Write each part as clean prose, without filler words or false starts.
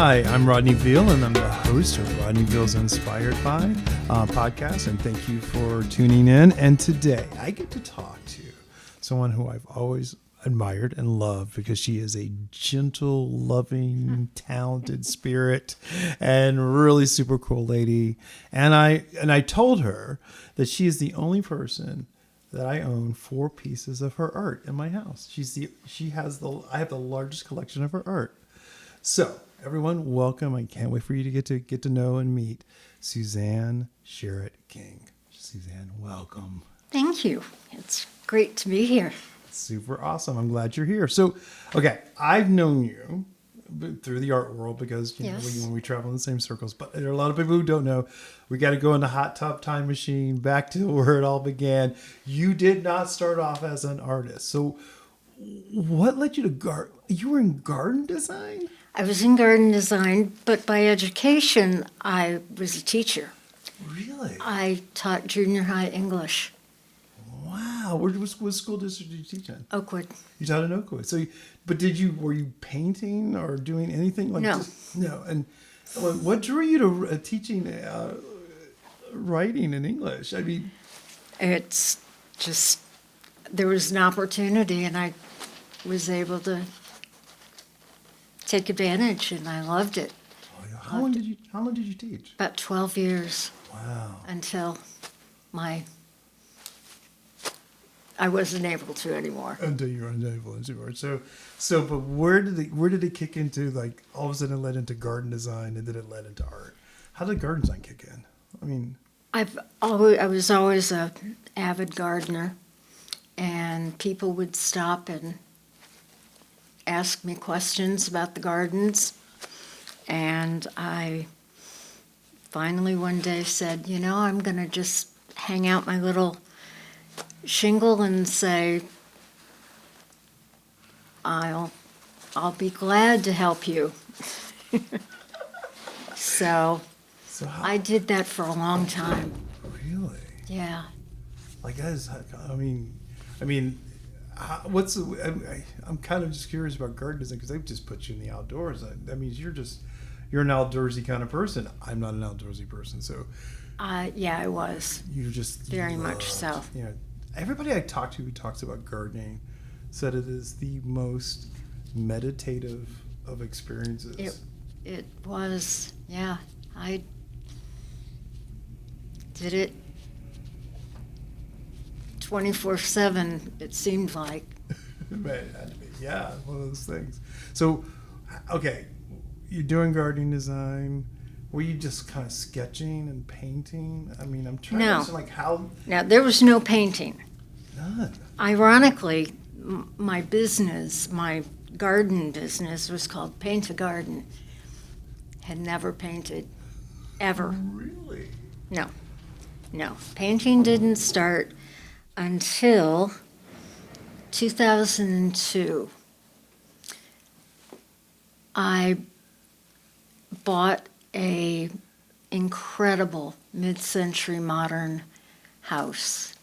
Hi, I'm Rodney Veal, and I'm the host of Rodney Veal's Inspired By podcast, and thank you for tuning in. And today, I get to talk to someone who I've always admired and loved because she is a gentle, loving, talented spirit and really super cool lady. And I told her that she is the only person that I own 4 pieces of her art in my house. I have the largest collection of her art. So, everyone, welcome. I can't wait for you to get to know and meet Susanne Scherette King. Susanne, welcome. Thank you. It's great to be here. Super awesome. I'm glad you're here. So, okay, I've known you through the art world because you know, when we travel in the same circles, but there are a lot of people who don't know. We got to go in the hot tub time machine back to where it all began. You did not start off as an artist. So what led you to garden? You were in garden design? I was in garden design, but by education, I was a teacher. Really? I taught junior high English. Wow. What school district did you teach in? Oakwood. You taught in Oakwood. So, were you painting or doing anything like No. No. And what drew you to teaching writing in English? I mean, It's just, there was an opportunity and I was able to take advantage and I loved it. how long did you teach? About 12 years. Wow. Until I wasn't able to anymore. Until you were unable to. So, but where did it kick into? Like all of a sudden, it led into garden design, and then it led into art. How did garden design kick in? I mean, I was always a avid gardener, and people would stop and ask me questions about the gardens, and I finally one day said, I'm going to just hang out my little shingle and say, I'll be glad to help you. So I did that for a long time. Really? Yeah. Like guys, I'm kind of just curious about garden design because they've just put you in the outdoors. That means you're an outdoorsy kind of person. I'm not an outdoorsy person, so. Yeah, I was. You just very much so. Everybody I talk to who talks about gardening said it is the most meditative of experiences. It was, yeah. I did it 24/7, it seemed like. It had to be. Yeah, one of those things. So, okay, you're doing gardening design. Were you just kind of sketching and painting? I mean, I'm trying to understand, how... No, there was no painting. None. Ironically, my garden business was called Paint a Garden. Had never painted, ever. Really? No. Painting didn't start until 2002. I bought a incredible mid-century modern house,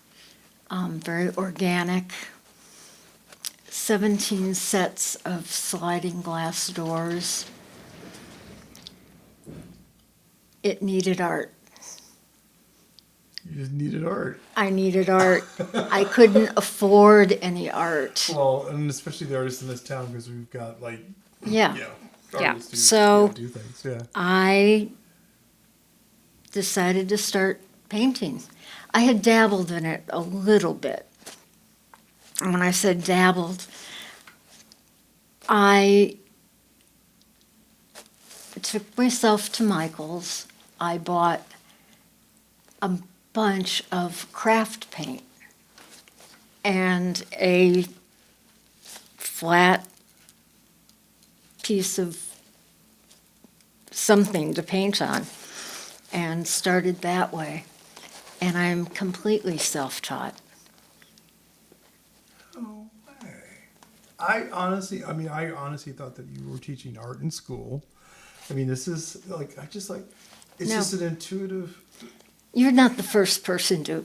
very organic, 17 sets of sliding glass doors. It needed art. You just needed art. I needed art. I couldn't afford any art. Well, and especially the artists in this town because we've got artists who So do things. Yeah. I decided to start painting. I had dabbled in it a little bit. And when I said dabbled, I took myself to Michael's. I bought a bunch of craft paint and a flat piece of something to paint on and started that way. And I'm completely self-taught. Oh, way. I honestly thought that you were teaching art in school. I mean, this is it's just an intuitive. You're not the first person to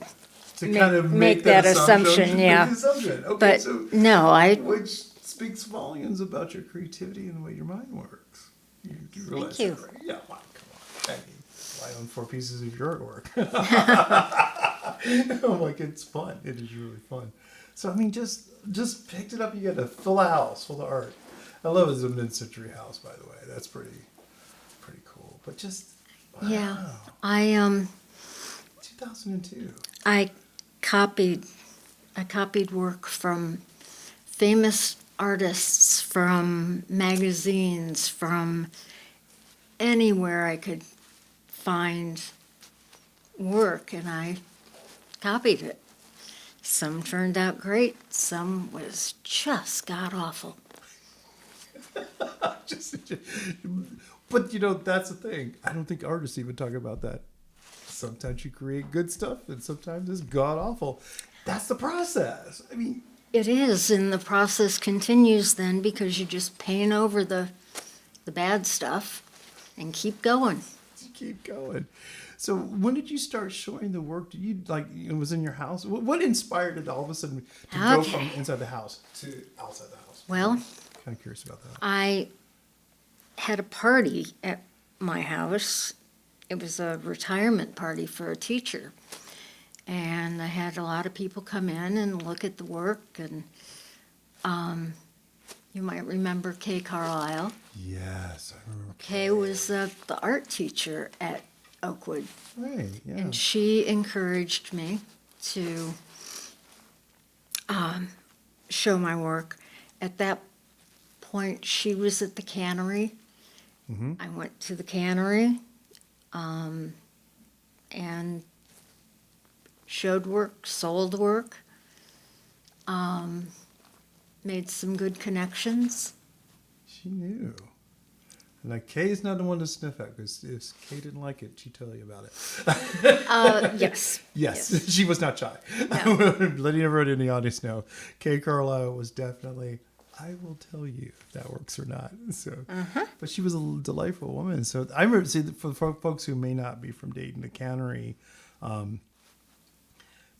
kind of make that assumption. Yeah. Okay, but so no, which speaks volumes about your creativity and the way your mind works. You do realize you. that, right? Yeah, well, come on. I mean, I own 4 pieces of your artwork. I'm like, it's fun. It is really fun. So, I mean, just picked it up. You got to fill a house full of art. I love it as a mid-century house, by the way. That's pretty cool. But just, wow. Yeah. 2002. I copied work from famous artists, from magazines, from anywhere I could find work, and I copied it. Some turned out great, some was just god awful. But that's the thing. I don't think artists even talk about that. Sometimes you create good stuff, and sometimes it's god awful. That's the process. I mean, It is, and the process continues then because you just paint over the bad stuff and keep going. you keep going. So when did you start showing the work? Did you it was in your house? What inspired it all of a sudden to go from inside the house to outside the house? Well, Kind of curious about that. I had a party at my house. It was a retirement party for a teacher. And I had a lot of people come in and look at the work. And you might remember Kay Carlisle. Yes, I remember. Kay was the art teacher at Oakwood. Right, yeah. And she encouraged me to show my work. At that point, she was at the cannery. Mm-hmm. I went to the cannery and showed work, sold work, made some good connections. She knew. Now, Kay's not the one to sniff at, because if Kay didn't like it, she'd tell you about it. Yes. Yes, she was not shy. No. Letting everyone in the audience know, Kay Carlisle was definitely, I will tell you if that works or not. So, But she was a delightful woman. So I remember, for folks who may not be from Dayton, the cannery, it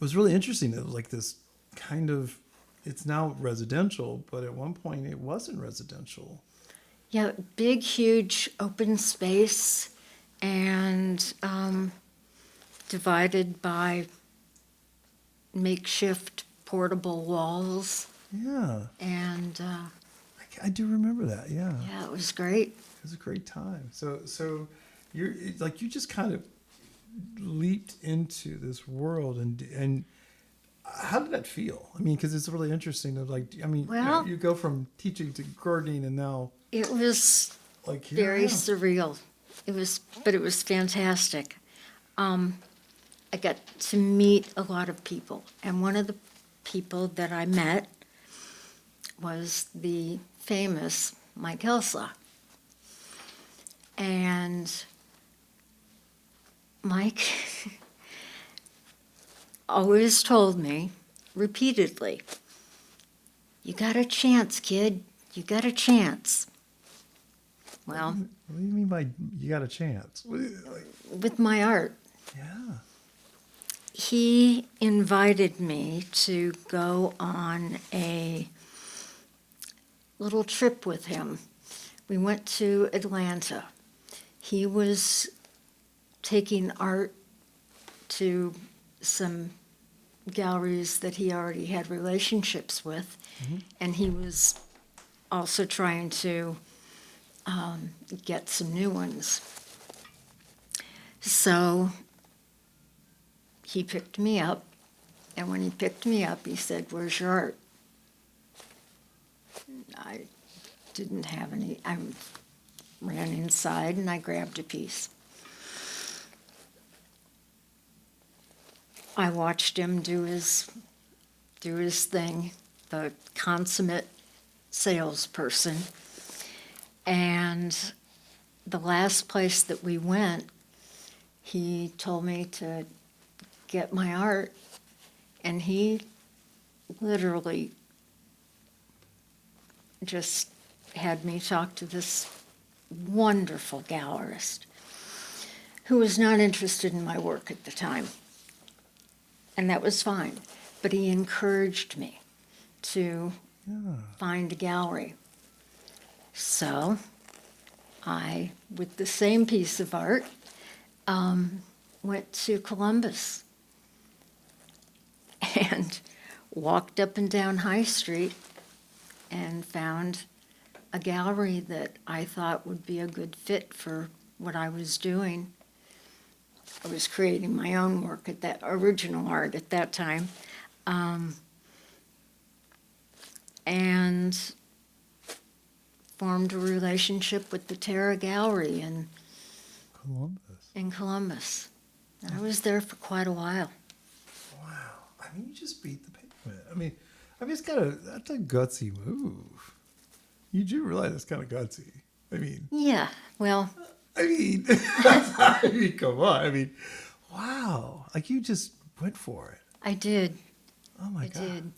was really interesting. It was like this kind of, it's now residential, but at one point it wasn't residential. Yeah, big, huge open space and divided by makeshift portable walls. Yeah. And I do remember that. Yeah. yeah, it was great. It was a great time. So it's like you just kind of leaped into this world, and how did that feel? I mean, because it's really interesting that, Well, you go from teaching to gardening, and now it was like here I very am. surreal. It was fantastic. I got to meet a lot of people, and one of the people that I met was the famous Mike Elsa. And Mike always told me repeatedly, "You got a chance, kid. You got a chance." Well, What do you mean by you got a chance? with my art, Yeah. he invited me to go on a little trip with him. We went to Atlanta. He was taking art to some galleries that he already had relationships with, and he was also trying to get some new ones. So he picked me up, and when he picked me up, he said, "Where's your art?" I didn't have any. I ran inside and I grabbed a piece. I watched him do his thing, the consummate salesperson. And the last place that we went, he told me to get my art, and he literally just had me talk to this wonderful gallerist who was not interested in my work at the time. And that was fine. But he encouraged me to find a gallery. So I, with the same piece of art, went to Columbus and walked up and down High Street and found a gallery that I thought would be a good fit for what I was doing. I was creating my own work at that original art at that time. And formed a relationship with the Terra Gallery in Columbus. And I was there for quite a while. Wow. I mean, you just beat the pavement. I mean, it's that's a gutsy move. You do realize it's kind of gutsy. I mean. Yeah, well. I mean, come on. I mean, wow. Like, you just went for it. I did. Oh, my God. I did.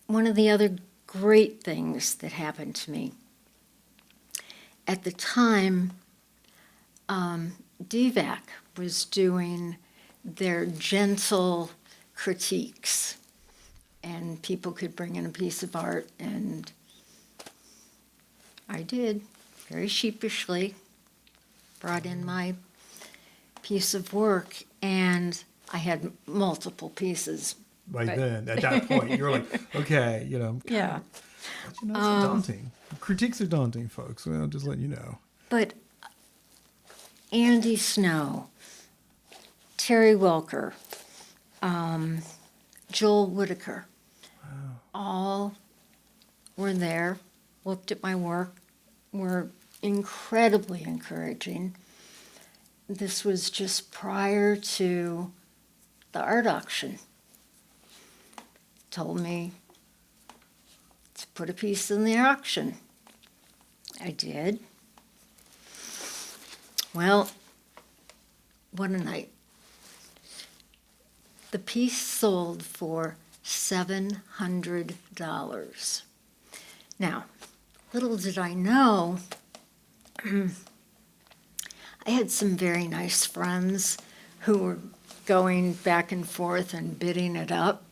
One of the other great things that happened to me, at the time, DVAC was doing their gentle critiques, and people could bring in a piece of art, and I did, very sheepishly, brought in my piece of work, and I had multiple pieces. Then, at that point, you're like, okay, Yeah. But it's daunting. Critiques are daunting, folks. I'll just let you know. But Andy Snow, Terry Welker, Joel Whitaker, all were there, looked at my work, were incredibly encouraging. This was just prior to the art auction. Told me to put a piece in the auction. I did. Well, what a night. The piece sold for $700. Now, little did I know, I had some very nice friends who were going back and forth and bidding it up.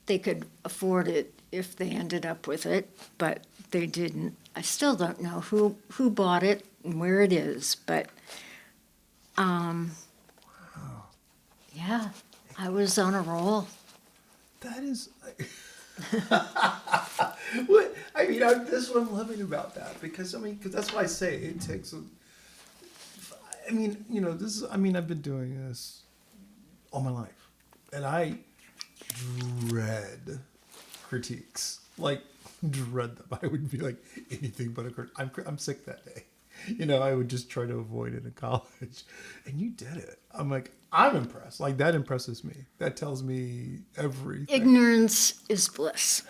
They could afford it if they ended up with it, but they didn't. I still don't know who bought it and where it is, but yeah, I was on a roll. That is, what I mean. That's what I'm loving about that, because that's why I say it takes. I've been doing this all my life, and I dread critiques. Like, dread them. I would be like anything but a critic. I'm sick that day. I would just try to avoid it in college. And you did it. I'm like, I'm impressed. Like, that impresses me. That tells me everything. Ignorance is bliss.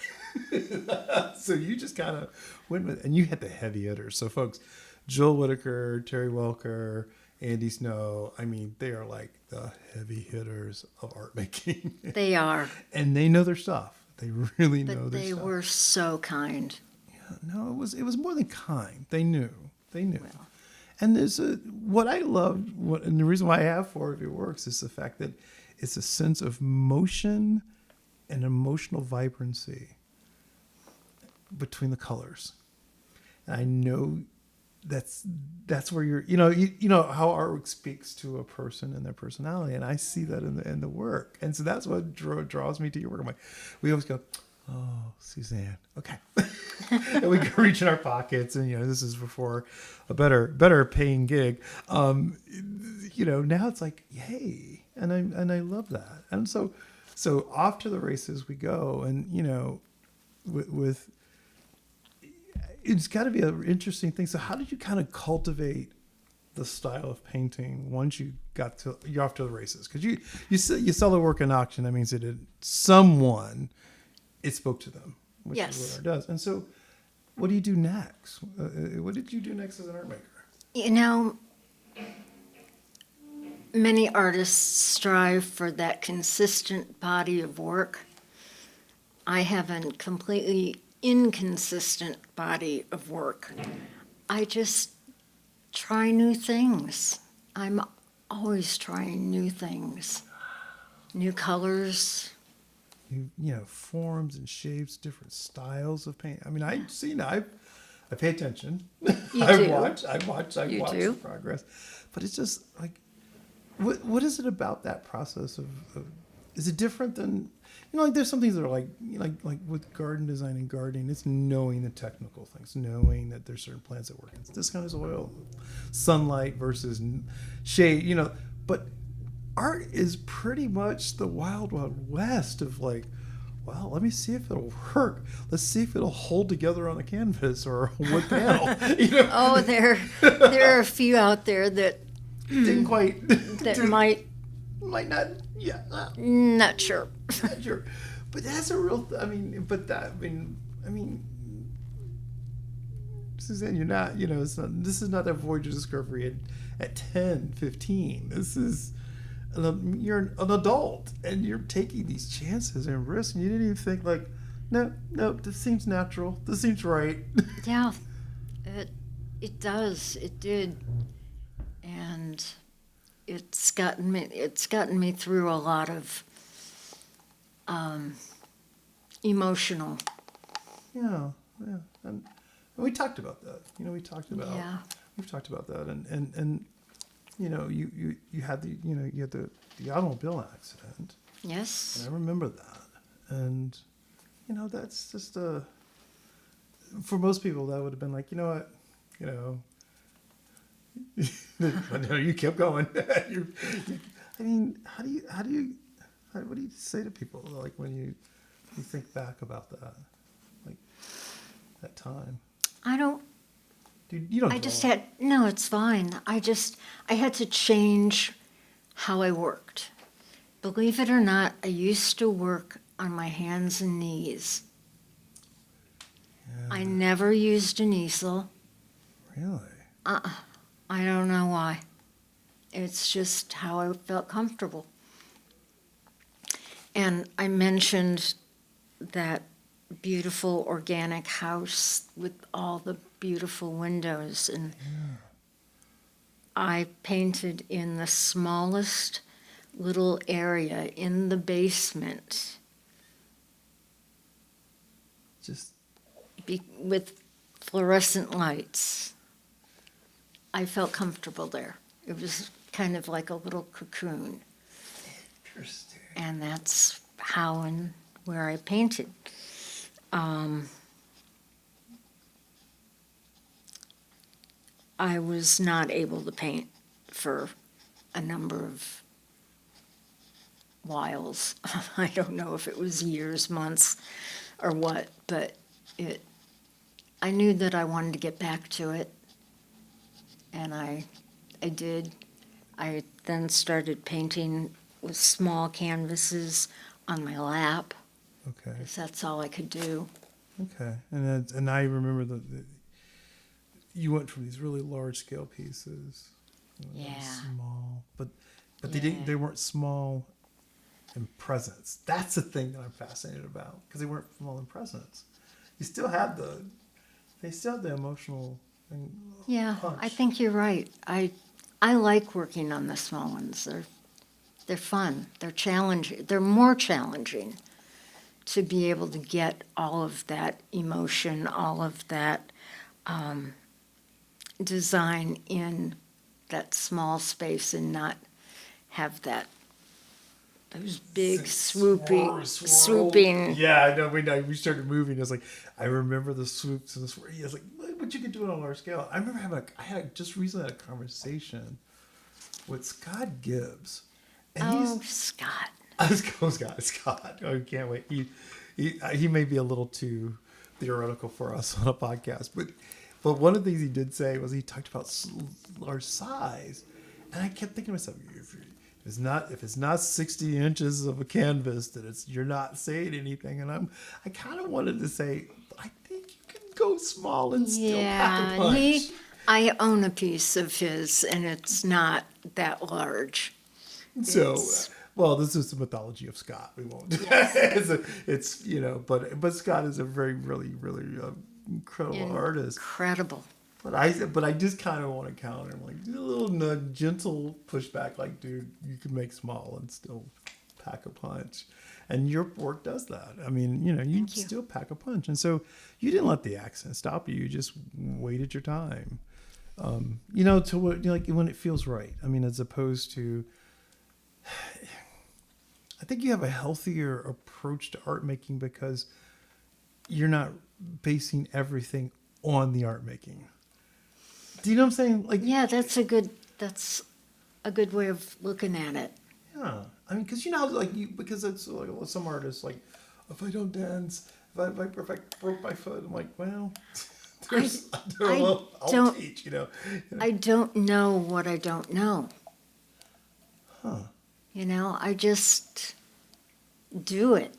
So you just kind of went with it. And you had the heavy hitters. So, folks, Joel Whitaker, Terry Welker, Andy Snow, they are like the heavy hitters of art making. They are. And they know their stuff. They really know their stuff. They were so kind. Yeah, no, it was more than kind. They knew. Well. And there's what I love, and the reason why I have 4 of your works is the fact that it's a sense of motion and emotional vibrancy between the colors. And I know that's where you're, you know how artwork speaks to a person and their personality, and I see that in the work. And so that's what draws me to your work. I'm like, we always go, oh, Susanne, okay. And we can reach in our pockets, and this is before a better paying gig. Now it's like, yay, and I love that. And so off to the races we go, and with it's got to be an interesting thing. So how did you kind of cultivate the style of painting once you're off to the races? Because you sell the work in auction, that means that it spoke to them, which yes. is what art does. And so, what do you do next? What did you do next as an art maker? Many artists strive for that consistent body of work. I have a completely inconsistent body of work. I just try new things. I'm always trying new things, new colors. Forms and shapes, different styles of paint. I've I pay attention. You I do. watch You the do. progress. But it's just like, what is it about that process of is it different than, like there's some things that are like with garden design and gardening, it's knowing the technical things, knowing that there's certain plants that work in this kind of soil, sunlight versus shade, but art is pretty much the wild, wild west of like, well, let me see if it'll work. Let's see if it'll hold together on a canvas or a wood panel. Oh, there are a few out there that Didn't quite. that might not. Yeah. not sure. Not sure. But that's a real. Susanne, you're not. It's not. This is not a voyage of discovery at 10, 15. This is. You're an adult and you're taking these chances and risks, and you didn't even think like, no, this seems natural. This seems right. Yeah, it does. It did, and it's gotten me through a lot of emotional. Yeah, and we talked about that. We've talked about that, and you had the automobile accident. Yes. And I remember that, and that's just for most people that would have been like, what, no, you kept going. What do you say to people like when you think back about that, like that time? I don't. You don't. No, it's fine. I had to change how I worked. Believe it or not, I used to work on my hands and knees. Yeah. I never used an easel. Really? I don't know why. It's just how I felt comfortable. And I mentioned that beautiful organic house with all the beautiful windows, and I painted in the smallest little area in the basement Just with fluorescent lights. I felt comfortable there. It was kind of like a little cocoon. interesting. And that's how and where I painted. I was not able to paint for a number of whiles. I don't know if it was years, months, or what, but I knew that I wanted to get back to it, and I did. I then started painting with small canvases on my lap, Okay. because that's all I could do. Okay. And I remember you went from these really large scale pieces. Yeah. Small, but Yeah. they weren't small in presence. That's the thing that I'm fascinated about, because they weren't small in presence. You still had they still had the emotional thing. Yeah, punch. I think you're right. I like working on the small ones. They're fun. They're challenging. They're more challenging to be able to get all of that emotion, all of that design in that small space, and not have those big swooping. Yeah, I know. We started moving. I was like, I remember the swoops and the swirl. I was like, what you could do on a large scale. I remember just recently had a conversation with Scott Gibbs. And Scott. Scott. I can't wait. He may be a little too theoretical for us on a podcast, but one of the things he did say was he talked about large size, and I kept thinking to myself, if it's not 60 inches of a canvas, that you're not saying anything. And I kind of wanted to say, I think you can go small and still pack a punch. I own a piece of his, and it's not that large. So, this is the mythology of Scott. We won't. It's but Scott is a very, really, really incredible artist. Incredible. But I just kind of want to counter him, like a little gentle pushback, like, dude, you can make small and still pack a punch. And your work does that. I mean, you Thank you. still pack a punch. And so you didn't let the accent stop you. You just waited your time, to what, like when it feels right. I mean, as opposed to, I think you have a healthier approach to art making because you're not basing everything on the art making. Do you know what I'm saying? Like, Yeah, that's a good way of looking at it. yeah. I mean, because because it's like some artists, like, if I don't dance, if I broke my foot, I'm like, well, I'll teach, I don't know what I don't know. Huh. I just do it.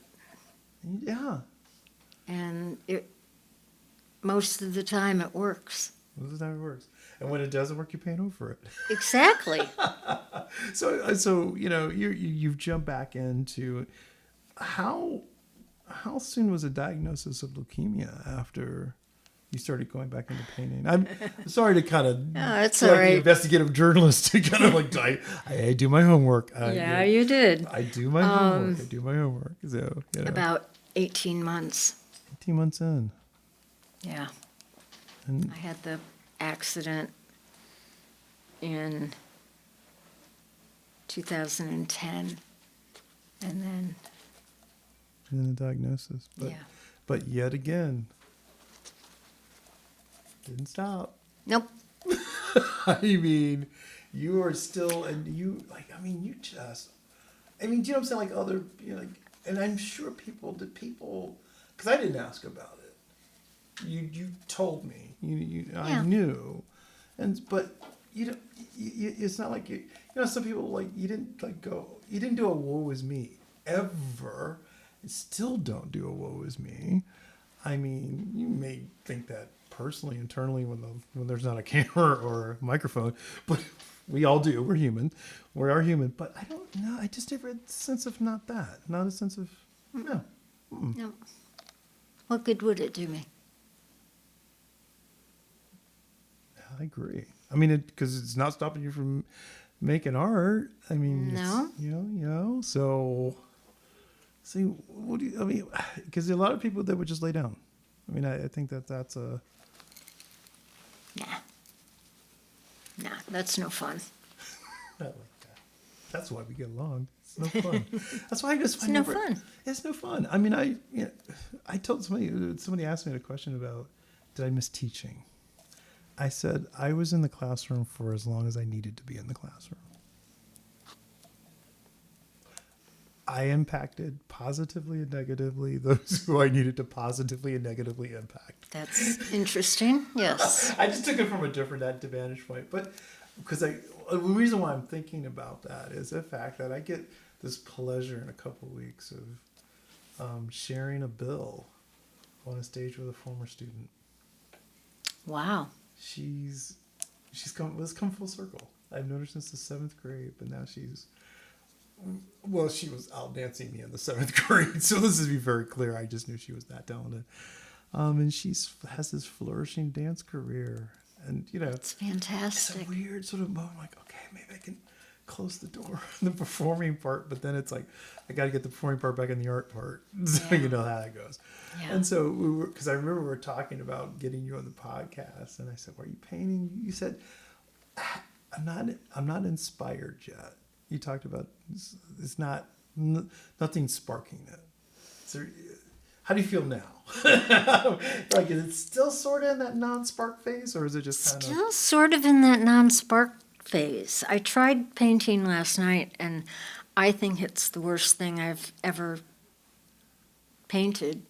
Yeah. And most of the time it works. Most of the time it works. And when it doesn't work, you paint over it. Exactly. So you've jumped back into how soon was a diagnosis of leukemia after you started going back into painting? I'm sorry to kind of that's like all right. the investigative journalist to kind of like I do my homework. You did. I do my homework. I do my homework. So About 18 months. 18 months in. Yeah. And I had the accident in 2010, and then the diagnosis, but yet again, didn't stop. Nope. I mean, you are still, and you like. I mean, you just. I mean, do you know what I'm saying? Like other, and I'm sure people, because I didn't ask about it. You told me. I knew, but it's not like some people like you didn't do a woe is me ever, and still don't do a woe is me. I mean, you may think that personally, internally, when there's not a camera or a microphone, but we all do. We're human. We are human. But I don't know. I just never had a sense of not a sense of no. Mm-mm. No. What good would it do me? I agree. I mean, because it's not stopping you from making art. I mean, No. So, see, what do you? I mean, because a lot of people that would just lay down. I mean, I think that's a. Nah, that's no fun. I like that. That's why we get along. It's no fun. That's why I just It's no fun. It's no fun. I mean, I told somebody asked me a question about, did I miss teaching? I said I was in the classroom for as long as I needed to be in the classroom. I impacted positively and negatively those who I needed to positively and negatively impact. That's interesting. Yes. I just took it from a different vantage point, but because the reason why I'm thinking about that is the fact that I get this pleasure in a couple of weeks of sharing a bill on a stage with a former student. Wow. She's come full circle. I've known her since the 7th grade, but now she was out dancing me in the 7th grade. So this is to be very clear. I just knew she was that talented. And has this flourishing dance career. And, It's fantastic. It's a weird sort of moment. Like, okay, maybe I can close the door on the performing part, but then it's like, I got to get the performing part back in the art part. So you know how that goes. Yeah. And so because I remember we were talking about getting you on the podcast, and I said, "Were you painting?" You said, I'm not inspired yet. You talked about it's not nothing sparking it. So how do you feel now? Like, is it still sort of in that non-spark phase, or is it just kind of still sort of in that non-spark phase? I tried painting last night, and I think it's the worst thing I've ever painted.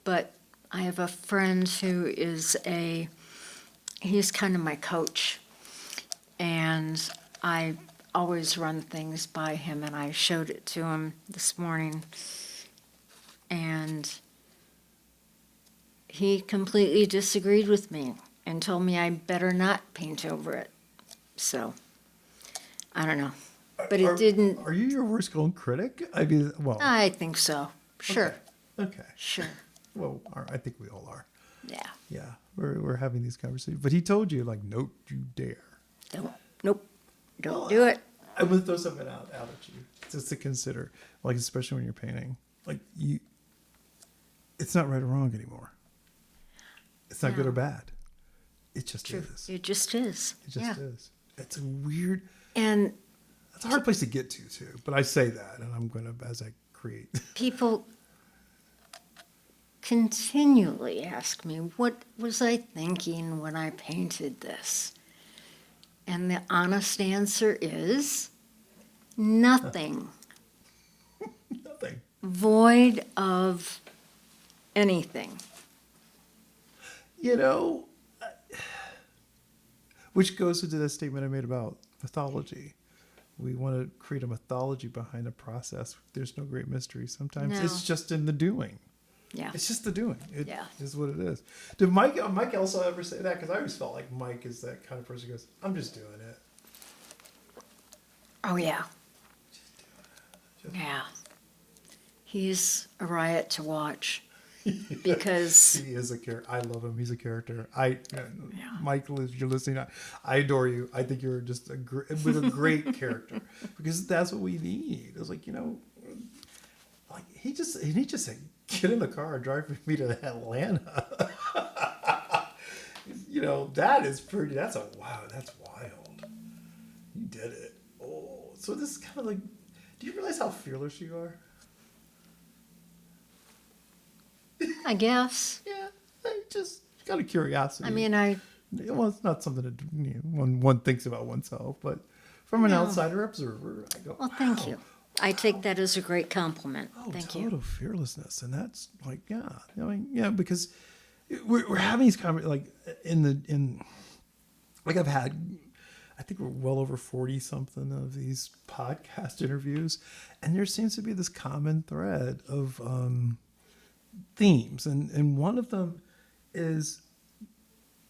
But I have a friend who he's kind of my coach, and I always run things by him, and I showed it to him this morning, and he completely disagreed with me and told me I better not paint over it. So, I don't know. But it didn't... Are you your worst own critic? I mean, well... I think so. Sure. Okay. Sure. Well, I think we all are. Yeah. Yeah. We're having these conversations. But he told you, like, nope, you dare. Don't do it. I'm gonna throw something out at you just to consider, like especially when you're painting, like it's not right or wrong anymore. It's not good or bad. It just True. is. It just is. It just is. It's a weird. And it's a hard place to get to too. But I say that, and I'm gonna as I create. people continually ask me, what was I thinking when I painted this? And the honest answer is nothing. Nothing. Void of anything. You know, which goes into that statement I made about mythology. We want to create a mythology behind a process. There's no great mystery. Sometimes No. it's just in the doing. Yeah. It's just the doing. It Yeah. is what it is. Did Mike also ever say that? Because I always felt like Mike is that kind of person who goes, I'm just doing it. Oh, yeah. Just Yeah. He's a riot to watch because he is a character. I love him. He's a character. Michael, if you're listening, I adore you. I think you're just a great character because that's what we need. It's like, like he just said, get in the car and drive me to Atlanta. That is pretty. That's wild. You did it. Oh, so this is kind of like, do you realize how fearless you are? I guess. Yeah, just out of curiosity. I mean, well, it's not something that one thinks about oneself, but from an No. outsider observer, I go, well, thank wow. you. I take that as a great compliment. Oh, Thank total you. fearlessness, and that's like, because we're having these like like I've had, I think we're well over 40 something of these podcast interviews, and there seems to be this common thread of themes, and one of them is,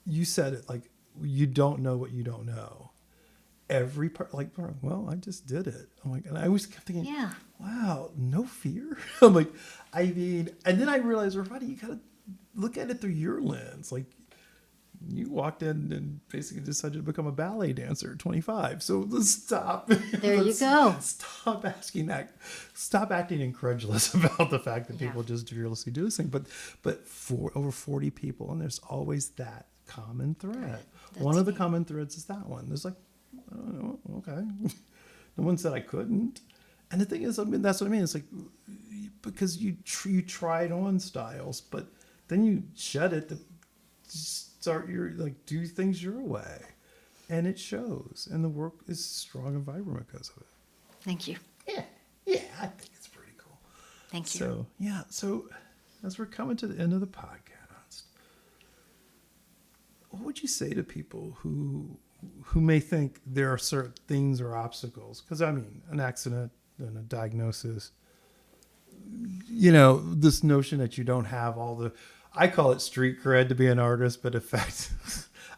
you said it, like, you don't know what you don't know. Every part, like, well, I just did it. I'm like, and I always kept thinking, Yeah. wow, no fear. I'm like, I mean, and then I realized, Rodney, you gotta look at it through your lens. Like, you walked in and basically decided to become a ballet dancer at 25. So let's stop. There you go. Stop asking that. Stop acting incredulous about the fact that people just fearlessly do this thing. But for over 40 people, and there's always that common thread. One of the common threads is that one. There's like, I don't know, okay. No one said I couldn't. And the thing is, I mean, that's what I mean. It's like, because you tried on styles, but then you shed it to start do things your way. And it shows. And the work is strong and vibrant because of it. Thank you. Yeah, I think it's pretty cool. Thank you. So as we're coming to the end of the podcast, what would you say to people who may think there are certain things or obstacles? Because, I mean, an accident and a diagnosis, this notion that you don't have all the, I call it street cred to be an artist, but in fact,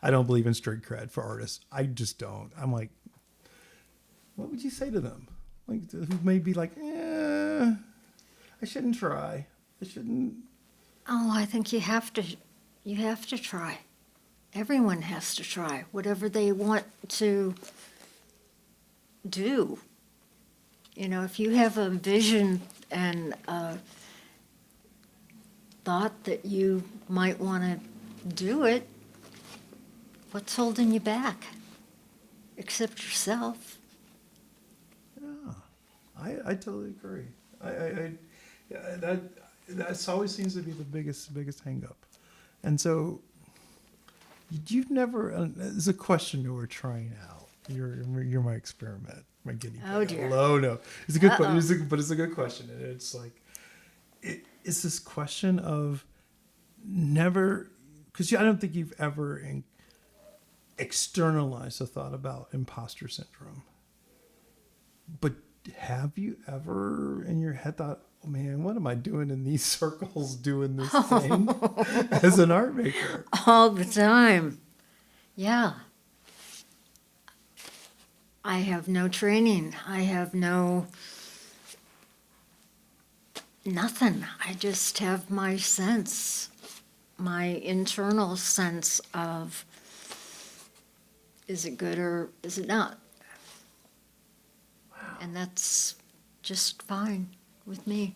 I don't believe in street cred for artists. I just don't. I'm like, what would you say to them? Like, who may be like, I shouldn't try. I shouldn't. Oh, I think you have to try. Everyone has to try whatever they want to do. If you have a vision and a thought that you might want to do it, what's holding you back? Except yourself. Yeah, I totally agree. That always seems to be the biggest hang up. And so, you've never, it's a question that we're trying out. You're my experiment, my guinea pig. Oh, dear. Oh, no. It's a good question, but it's a good question. And it's like, it's this question of never, because I don't think you've ever externalized a thought about imposter syndrome. But have you ever in your head thought, oh man, what am I doing in these circles doing this thing as an art maker? All the time. Yeah. I have no training. I have nothing. I just have my sense, my internal sense of, is it good or is it not? And that's just fine with me.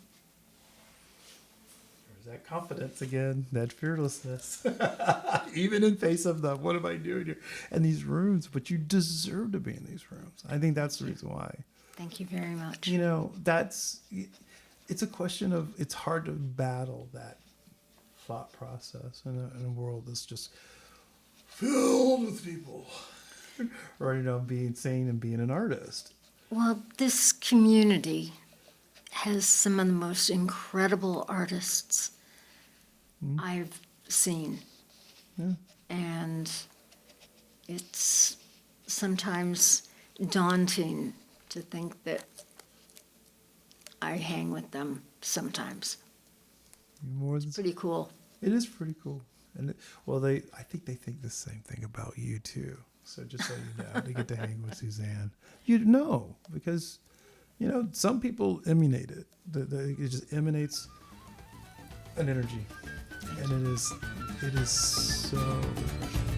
There's that confidence again, that fearlessness. Even in face of the, what am I doing here? And these rooms, but you deserve to be in these rooms. I think that's the reason why. Thank you very much. You know, it's a question of, it's hard to battle that thought process in a world that's just filled with people. Or, being sane and being an artist. Well, this community has some of the most incredible artists I've seen. Yeah. And it's sometimes daunting to think that I hang with them sometimes. More than, Pretty cool. it is pretty cool. And I think they think the same thing about you too. So just so you know, they get to hang with Susanne. You know, because some people emanate it. It just emanates an energy, and it is so refreshing.